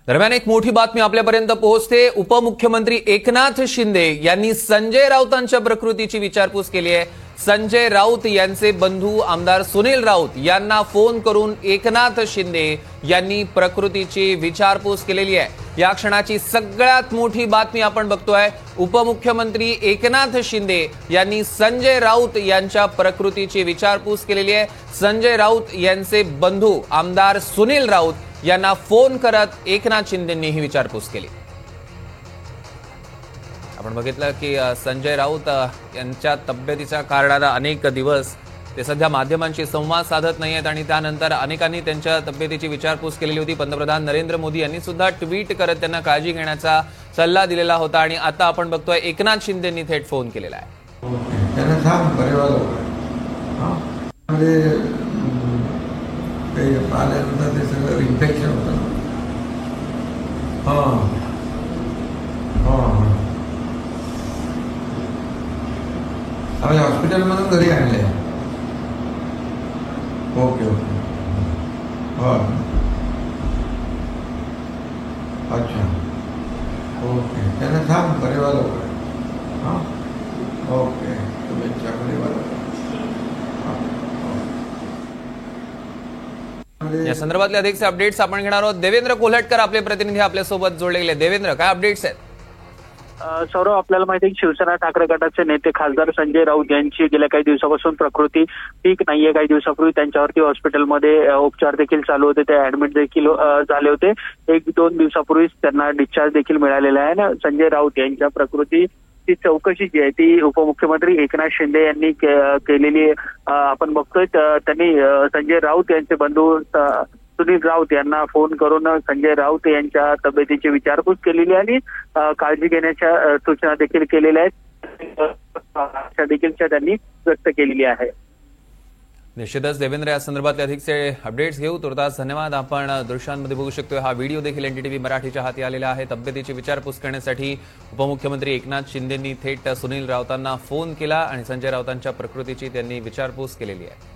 दरम्यान एक मोठी बातमी आपल्यापर्यंत पोहोचते। उपमुख्यमंत्री एकनाथ शिंदे यांनी संजय राऊतांच्या प्रकृतीची विचारपूस केली आहे। संजय राऊत यांचे बंधू आमदार सुनील राऊत यांना फोन करून एकनाथ शिंदे यांनी प्रकृतीची विचारपूस केलेली आहे। या क्षणाची सगळ्यात मोठी बातमी आपण बघतोय। उपमुख्यमंत्री एकनाथ शिंदे यांनी संजय राऊत यांच्या प्रकृतीची विचारपूस केलेली आहे। संजय राऊत यांचे बंधू आमदार सुनील राऊत यांना फोन करत एकनाथ शिंदेंनी ही विचारपूस केली। आपण बघितलं की संजय राऊत यांच्या तब्येतीच्या कारणाने अनेक दिवस ते सध्या माध्यमांशी संवाद साधत नाहीयेत आणि त्यानंतर अनेकांनी त्यांच्या तब्येतीची विचारपूस केलेली होती। पंतप्रधान नरेंद्र मोदी यांनी सुद्धा ट्विट करत त्यांना काळजी घेण्याचा सल्ला दिलेला होता आणि आता आपण बघतोय एकनाथ शिंदेंनी थेट फोन केलेला आहे। त्यांना सांग परिवार ते आल्यानंतर ते सगळं इन्फेक्शन होतं। आम्ही हॉस्पिटलमधून घरी आणले। ओके ओके अच्छा ओके त्यांना सांग परिवार ओके शुभेच्छा परिवार। या संदर्भातले अधिकचे अपडेट्स आपण घेणार आहोत। देवेंद्र कोल्हटकर आपले प्रतिनिधी आपल्यासोबत जोडले गेले। देवेंद्र, काय अपडेट्स आहेत? सौरभ, आपल्याला माहिती आहे की शिवसेना ठाकरे गटाचे नेते खासदार संजय राऊत यांची गेल्या काही दिवसापासून प्रकृती ठीक नाहीये। काही दिवसापूर्वी त्यांच्यावरती हॉस्पिटलमध्ये उपचार देखील चालू होते, ते ऍडमिट देखील झाले होते। 1-2 दिवसापूर्वीच त्यांना डिस्चार्ज देखील मिळालेला आहे ना। संजय राऊत यांच्या प्रकृतीची चौकशी जी आहे ती उपमुख्यमंत्री एकनाथ शिंदे यांनी केलेली आपण बघतोय। त्यांनी संजय राऊत यांचे बंधू सुनील राऊत यांना फोन करून संजय राऊत यांच्या तब्येतीची विचारपूस केलेली आणि काळजी घेण्याच्या सूचना देखील केलेल्या आहेत, देखील त्यांनी व्यक्त केलेली आहे। निश्चितच देवेंद्र, या संदर्भातले अधिकचे अपडेट्स घेऊ। तुर्तास धन्यवाद। आपण दृश्यांमध्ये बघू शकतोय हा व्हिडिओ देखील एनडीटीव्ही मराठीच्या हाती आलेला आहे। तब्येतीची विचारपूस करण्यासाठी उपमुख्यमंत्री एकनाथ शिंदेंनी थेट सुनील राऊतांना फोन केला आणि संजय राऊतांच्या प्रकृतीची त्यांनी विचारपूस केलेली आहे।